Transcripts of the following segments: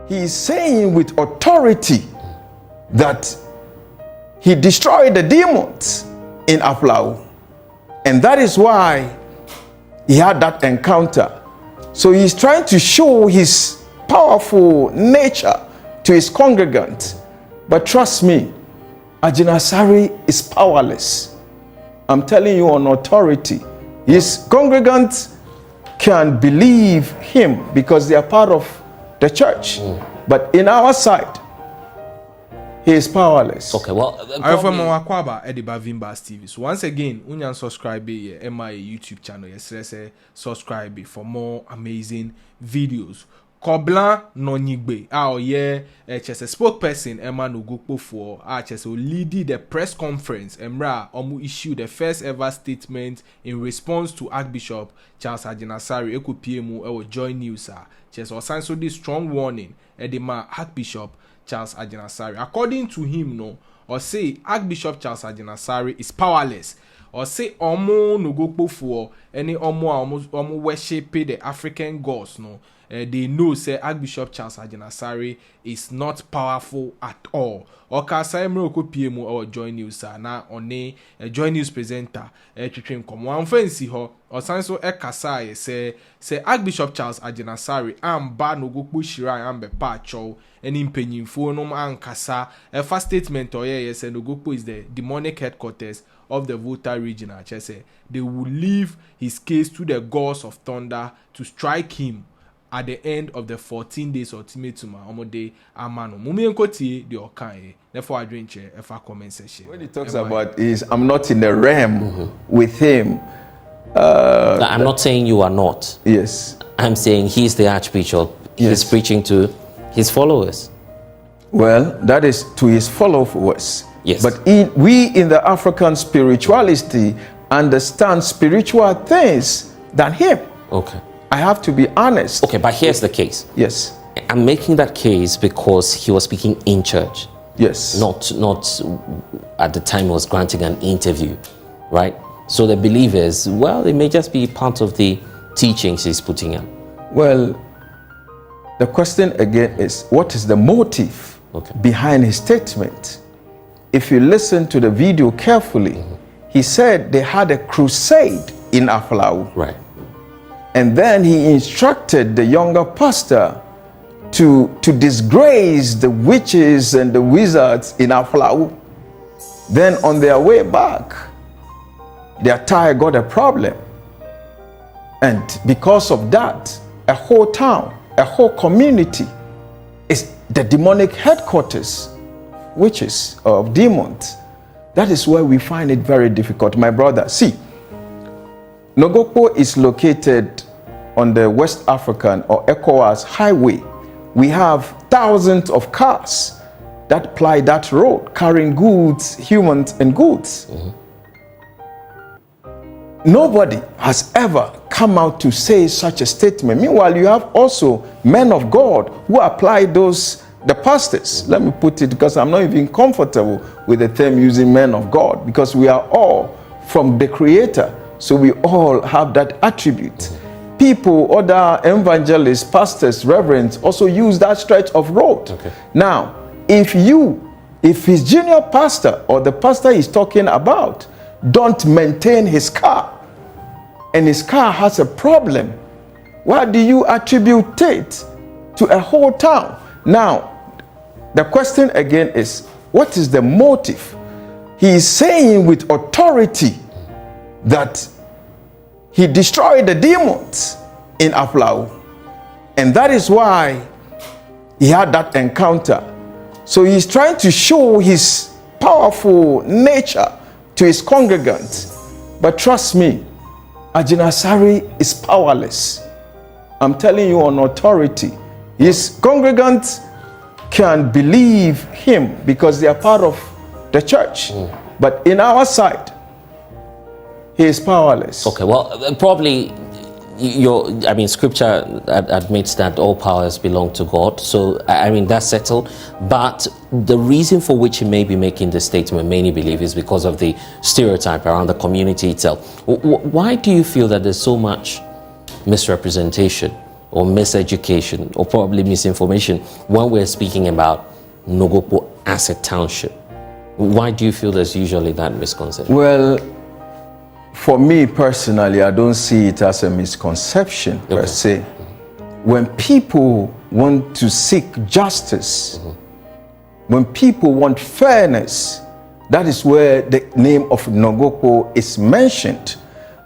he is saying with authority that he destroyed the demons in Aflau. And that is why he had that encounter. So he's trying to show his powerful nature to his congregants. But trust me, Agyinasare is powerless. I'm telling you on authority. His congregants can believe him because they are part of the church. But in our side, he is powerless. Okay, well, I'm from Nogokpo Ediba Vimbas TV. So once again, you subscribe to my YouTube channel. Yes, say subscribe for more amazing videos. Koblan Nonyigbe, just a spokesperson, Emma Nogokpo for just leading the press conference. Emra issued the first ever statement in response to Archbishop Charles Agyinasare. Eko PMU join news. Just also this strong warning. Edema Archbishop Charles Agyinasare. According to him, no, or say Archbishop Charles Agyinasare is powerless. Or say Omo Nogokpo for any Omo worship the African gods, no. They know say Archbishop Charles Agyinasare is not powerful at all. Or Kasai Mroko PMU or join news na on a join news presenter twetwem come one fancy ho or sanso Kasai say Archbishop Charles Agyinasare amba Nogokpo Shirai ambe pacho any mpenyimfo no ankasa a first statement or yes Nogokpo is the demonic headquarters of the Volta region. Say they will leave his case to the gods of thunder to strike him at the end of the 14 days ultimatum. Omode amano mumi enkoti the okan. Therefore I drink chair if I comment section. When he talks about is I'm not in the realm with him. I'm not saying you are not. Yes. I'm saying he's the Archbishop. Yes. He's preaching to his followers. Well, that is to his followers. Yes. But we in the African spirituality understand spiritual things than him. Okay. I have to be honest. Okay, but here's the case. Yes. I'm making that case because he was speaking in church. Yes. Not at the time he was granting an interview, right? So the believers, well, it may just be part of the teachings he's putting out. Well, the question again is, what is the motive behind his statement? If you listen to the video carefully, he said they had a crusade in Aflau. Right. And then he instructed the younger pastor to disgrace the witches and the wizards in Aflau. Then on their way back, their tire got a problem. And because of that, a whole town, a whole community is the demonic headquarters, witches of demons. That is where we find it very difficult, my brother. See, Nogokpo is located on the West African or ECOWAS highway. We have thousands of cars that ply that road, carrying goods, humans and goods. Nobody has ever come out to say such a statement. Meanwhile, you have also men of God who apply the pastors. Let me put it, because I'm not even comfortable with the term using men of God, because we are all from the Creator. So we all have that attribute. People, other evangelists, pastors, reverends also use that stretch of road. Okay. Now, if his junior pastor or the pastor he's talking about don't maintain his car, and his car has a problem, why do you attribute it to a whole town? Now, the question again is, what is the motive? He is saying with authority that he destroyed the demons in Aflau. And that is why he had that encounter. So he's trying to show his powerful nature to his congregants. But trust me, Agyinasare is powerless. I'm telling you on authority. His congregants can believe him because they are part of the church. But in our side, he is powerless. Okay, well, probably scripture admits that all powers belong to God. So, that's settled. But the reason for which he may be making this statement, many believe, is because of the stereotype around the community itself. Why do you feel that there's so much misrepresentation or miseducation or probably misinformation when we're speaking about Nogokpo as a township? Why do you feel there's usually that misconception? Well, for me personally, I don't see it as a misconception per se. When people want to seek justice, when people want fairness, that is where the name of Nogokpo is mentioned.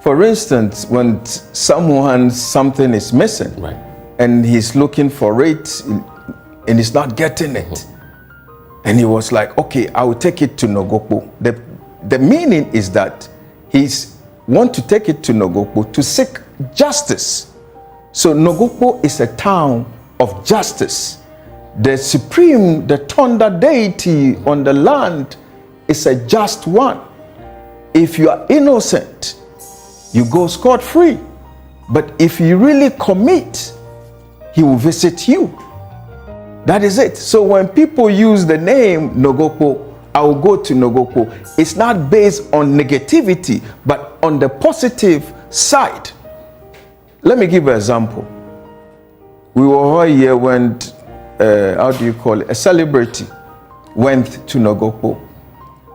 For instance, when something is missing, Right. and he's looking for it and he's not getting it, and he was like, okay, I will take it to Nogokpo. The meaning is that he's want to take it to Nogokpo to seek justice. So Nogokpo is a town of justice. The supreme, the thunder deity on the land is a just one. If you are innocent, you go scot-free. But if you really commit, he will visit you. That is it. So when people use the name Nogokpo, I will go to Nogokpo, it's not based on negativity, but on the positive side. Let me give an example. We were here when, how do you call it? A celebrity went to Nogokpo.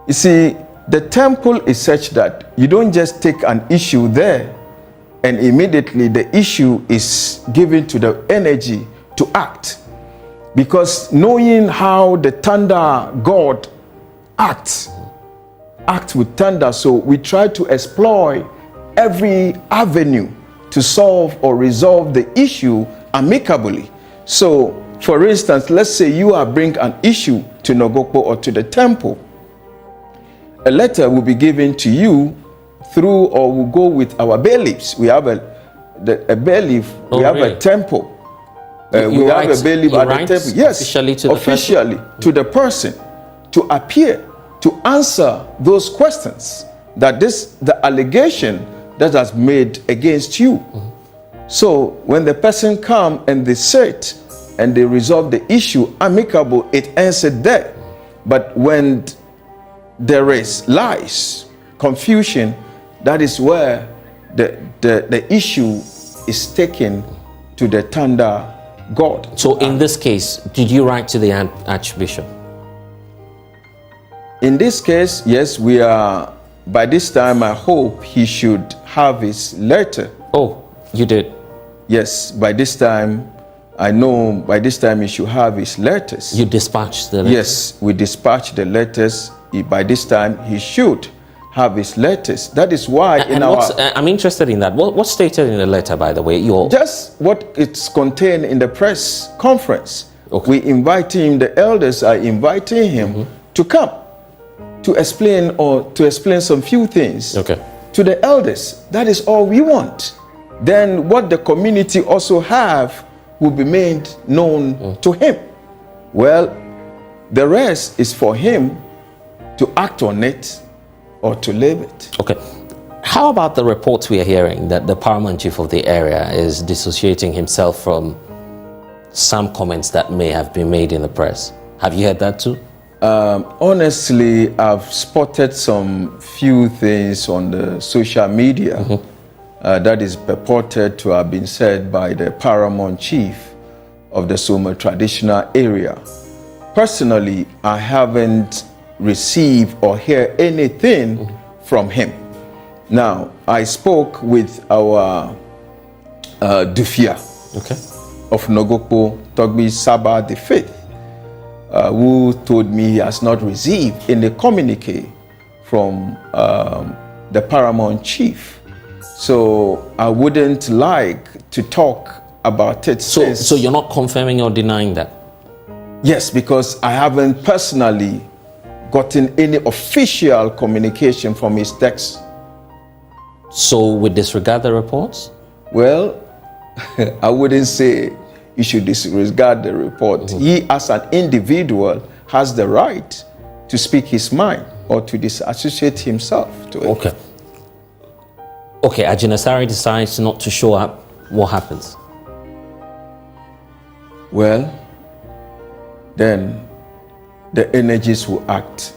You see, the temple is such that you don't just take an issue there and immediately the issue is given to the energy to act. Because knowing how the thunder god acts with thunder, so we try to exploit every avenue to solve or resolve the issue amicably. So, for instance, let's say you are bring an issue to Nogokpo or to the temple. A letter will be given to you through, or will go with our bailiffs. We have a bailiff, we have a temple. We have a bailiff at the temple. Yes, officially to the person to appear to answer those questions that the allegation that has made against you. So when the person come and they sit and they resolve the issue amicable, it ends it there. But when there is lies, confusion, that is where the issue is taken to the thunder god. So in this case, did you write to the Archbishop? In this case, yes, we are. By this time, I hope he should have his letter. Oh, you did? Yes, by this time, I know by this time he should have his letters. You dispatched the letters? Yes, we dispatched the letters. By this time, he should have his letters. That is why I'm interested in that. What's stated in the letter, by the way? Just what it's contained in the press conference. Okay. We invite him, the elders are inviting him to come to explain some few things to the elders. That is all we want. Then what the community also have will be made known to him. Well, the rest is for him to act on it or to leave it. Okay. How about the reports we are hearing that the paramount chief of the area is dissociating himself from some comments that may have been made in the press? Have you heard that too? Honestly, I've spotted some few things on the social media that is purported to have been said by the paramount chief of the Soma traditional area. Personally, I haven't received or heard anything from him. Now, I spoke with our Dufia of Nogokpo, Togbi Saba the Fifth, who told me he has not received any communique from the paramount chief. So I wouldn't like to talk about it. So you're not confirming or denying that? Yes, because I haven't personally gotten any official communication from his text. So we disregard the reports? Well, I wouldn't say you should disregard the report. He, as an individual, has the right to speak his mind or to disassociate himself to it. Okay, Agyinasare decides not to show up. What happens? Well, then the energies will act.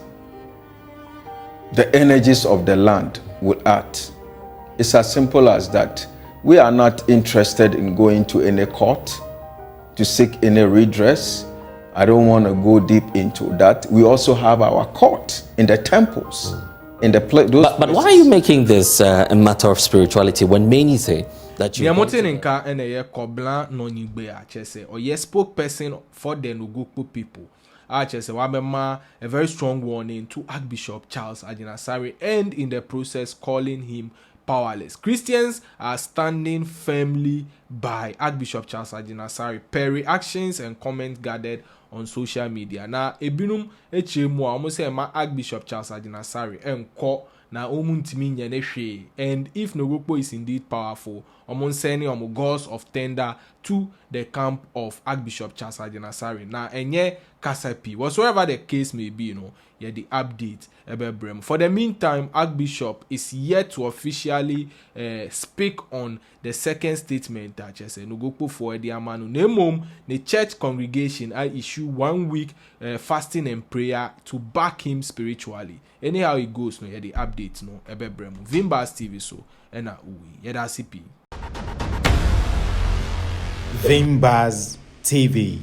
The energies of the land will act. It's as simple as that. We are not interested in going to any court to seek any redress. I don't want to go deep into that. We also have our court in the temples, in the But why are you making this a matter of spirituality when many say that you? Nka ene Koblan Nonyigbe achese or yes spokesperson for the Nogokpo people. Achese wabema a very strong warning to Archbishop Charles Agyinasare and in the process calling him powerless. Christians are standing firmly by Archbishop Charles Agyinasare per reactions and comments gathered on social media. Na ebinum echemu a almost say ma Archbishop Charles Agyinasare enko na omuntimi nyane hwe, and if Nogokpo is indeed powerful, sending gods of tender to the camp of Archbishop Charles Agyinasare. Na enye kasapi whatsoever the case may be, the update ebebrem. For the meantime, Archbishop is yet to officially speak on the second statement that Nogokpo for the amanu nemom the church congregation I issue 1 week fasting and prayer to back him spiritually. Anyhow it goes, the update ebebrem. Vimbas TV so ena uwi yeda CP. Vimbas TV.